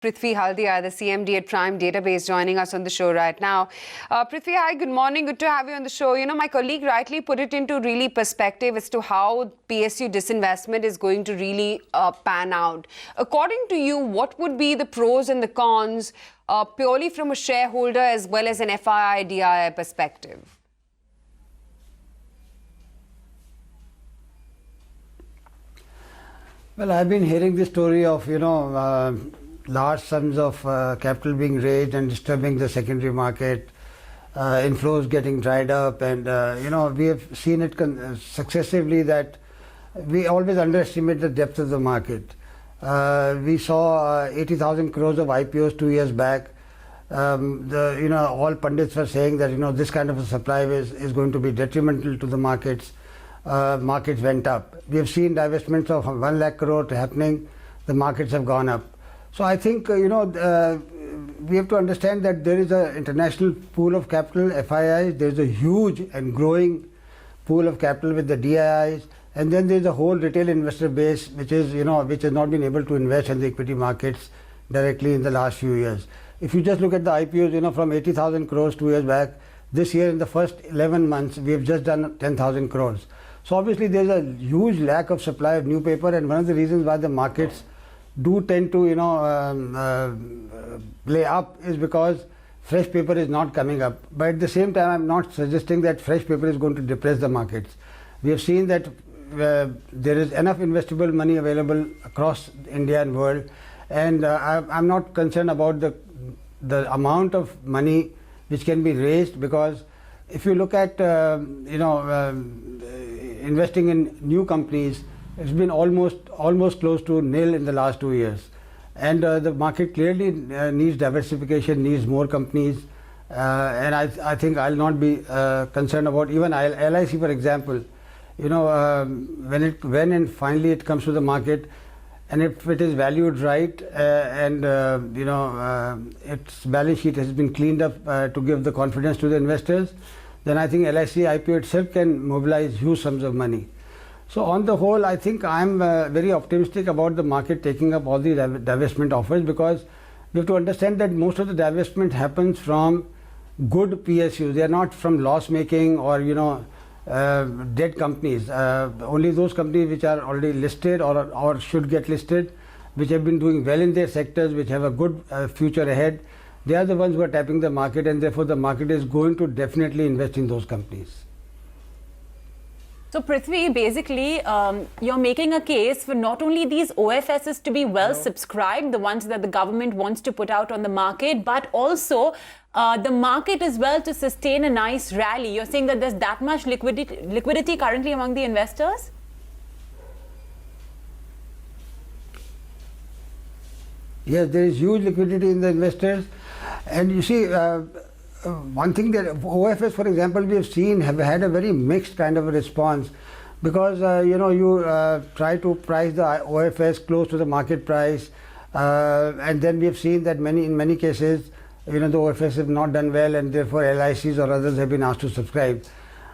Prithvi, Haldea, the CMD at Prime Database, joining us on the show right now. Prithvi, hi, good morning. Good to have you on the show. You know, my colleague rightly put it into really perspective as to how PSU disinvestment is going to really pan out. According to you, what would be the pros and the cons purely from a shareholder as well as an FII DII perspective? Well, I've been hearing the story of, large sums of capital being raised and disturbing the secondary market, inflows getting dried up, and we have seen it successively that we always underestimate the depth of the market. We saw 80,000 crores of IPOs 2 years back. All pundits were saying that this kind of a supply is going to be detrimental to the markets. Markets went up. We have seen divestments of 1 lakh crore happening. The markets have gone up. So I think we have to understand that there is an international pool of capital, FIIs. There is a huge and growing pool of capital with the DIIs, and then there is a whole retail investor base which has not been able to invest in the equity markets directly in the last few years. If you just look at the IPOs, from 80,000 crores 2 years back, this year in the first 11 months we have just done 10,000 crores. So obviously there is a huge lack of supply of new paper, and one of the reasons why the markets do tend to play up is because fresh paper is not coming up. But at the same time, I'm not suggesting that fresh paper is going to depress the markets. We have seen that there is enough investable money available across India and world, and I'm not concerned about the amount of money which can be raised, because if you look at investing in new companies, it's been almost close to nil in the last 2 years, and the market clearly needs diversification, needs more companies, and I think I'll not be concerned about even LIC, for example. When and finally it comes to the market, and if it is valued right, and its balance sheet has been cleaned up to give the confidence to the investors, then I think LIC IPO itself can mobilize huge sums of money. So on the whole, I think I'm very optimistic about the market taking up all the divestment offers, because we have to understand that most of the divestment happens from good PSUs. They are not from loss-making or dead companies. Only those companies which are already listed or should get listed, which have been doing well in their sectors, which have a good future ahead, they are the ones who are tapping the market, and therefore the market is going to definitely invest in those companies. So Prithvi, basically, you're making a case for not only these OFSs to be well subscribed, the ones that the government wants to put out on the market, but also the market as well to sustain a nice rally. You're saying that there's that much liquidity currently among the investors? Yes, there is huge liquidity in the investors, and you see, one thing that OFS, for example, we have seen have had a very mixed kind of a response, because you try to price the OFS close to the market price, and then we have seen that in many cases the OFS have not done well, and therefore LICs or others have been asked to subscribe.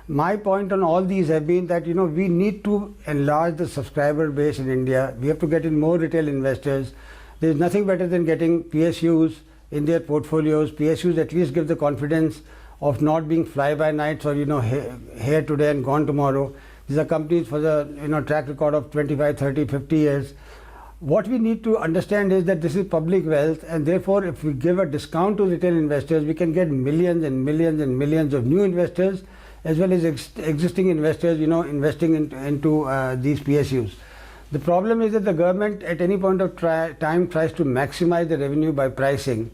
My point on all these have been that we need to enlarge the subscriber base in India. We have to get in more retail investors. There is nothing better than getting PSUs in their portfolios. PSUs at least give the confidence of not being fly-by-nights or here today and gone tomorrow. These are companies for the track record of 25, 30, 50 years. What we need to understand is that this is public wealth, and therefore if we give a discount to retail investors, we can get millions and millions and millions of new investors, as well as existing investors investing into these PSUs. The problem is that the government at any point of time tries to maximize the revenue by pricing,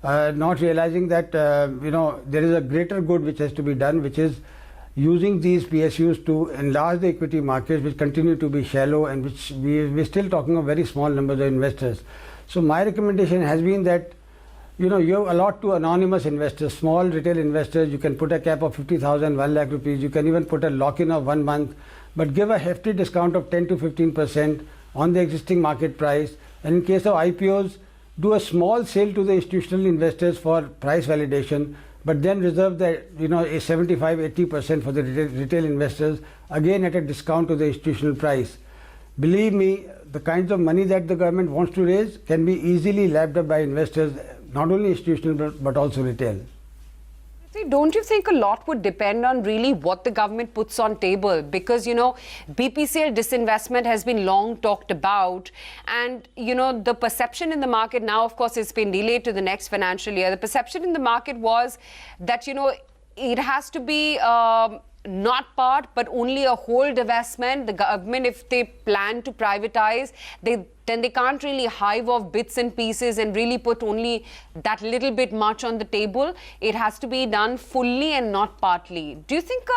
not realizing that there is a greater good which has to be done, which is using these PSUs to enlarge the equity markets, which continue to be shallow, and which we're still talking of very small numbers of investors. So my recommendation has been that you allot to anonymous investors, small retail investors. You can put a cap of 50,000, 1 lakh rupees. You can even put a lock-in of 1 month, but give a hefty discount of 10 to 15% on the existing market price. And in case of IPOs, do a small sale to the institutional investors for price validation, but then reserve the a 75-80% for the retail investors, again at a discount to the institutional price. believe me, the kinds of money that the government wants to raise can be easily lapped up by investors, not only institutional but also retail. Don't you think a lot would depend on really what the government puts on table? Because, BPCL disinvestment has been long talked about. And, the perception in the market now, of course, it's been delayed to the next financial year. The perception in the market was that, it has to be not part, but only a whole divestment. The government, if they plan to privatize, then they can't really hive off bits and pieces and really put only that little bit much on the table. It has to be done fully and not partly. Do you think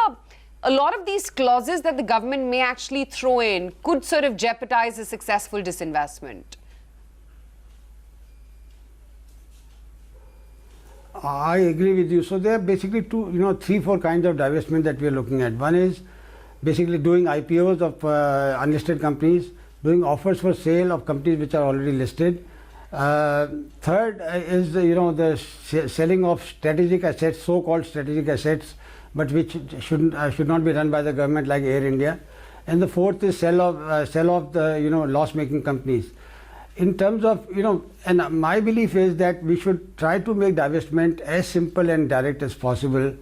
a lot of these clauses that the government may actually throw in could sort of jeopardize a successful disinvestment? I agree with you. So there are basically three, four kinds of divestment that we are looking at. One is basically doing IPOs of unlisted companies, doing offers for sale of companies which are already listed. Third is the selling of strategic assets, so-called strategic assets, but which should not be run by the government, like Air India. And the fourth is sell off the loss-making companies. In terms of and my belief is that we should try to make divestment as simple and direct as possible.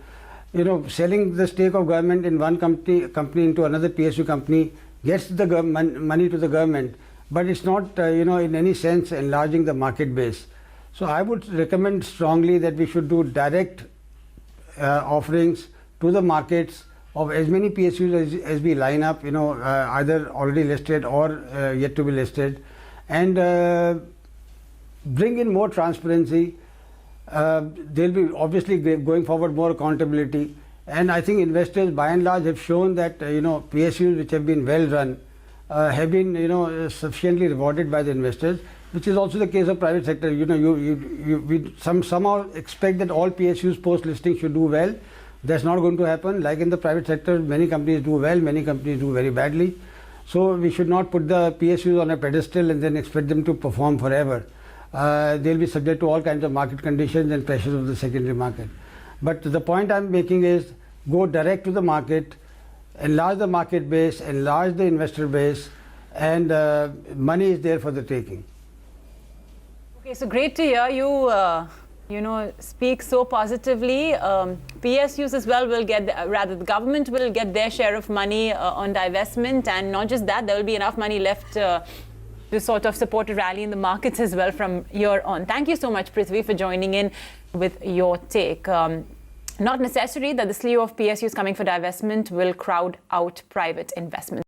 Selling the stake of government in one company into another PSU company gets the money to the government, but it's not in any sense enlarging the market base. So I would recommend strongly that we should do direct offerings to the markets of as many PSUs as we line up, either already listed or yet to be listed, and bring in more transparency. There'll be obviously going forward more accountability, and I think investors by and large have shown that PSUs which have been well run have been sufficiently rewarded by the investors, which is also the case of private sector. We somehow expect that all PSUs post listing should do well. That's not going to happen. Like in the private sector, many companies do well, many companies do very badly. So we should not put the PSUs on a pedestal and then expect them to perform forever. They'll be subject to all kinds of market conditions and pressures of the secondary market. But the point I'm making is go direct to the market, enlarge the market base, enlarge the investor base, and money is there for the taking. Okay, so great to hear you speak so positively. PSUs as well will get, the government will get their share of money on divestment, and not just that, there will be enough money left to sort of support a rally in the markets as well from here on. Thank you so much, Prithvi, for joining in with your take. Not necessary that the slew of PSUs coming for divestment will crowd out private investment.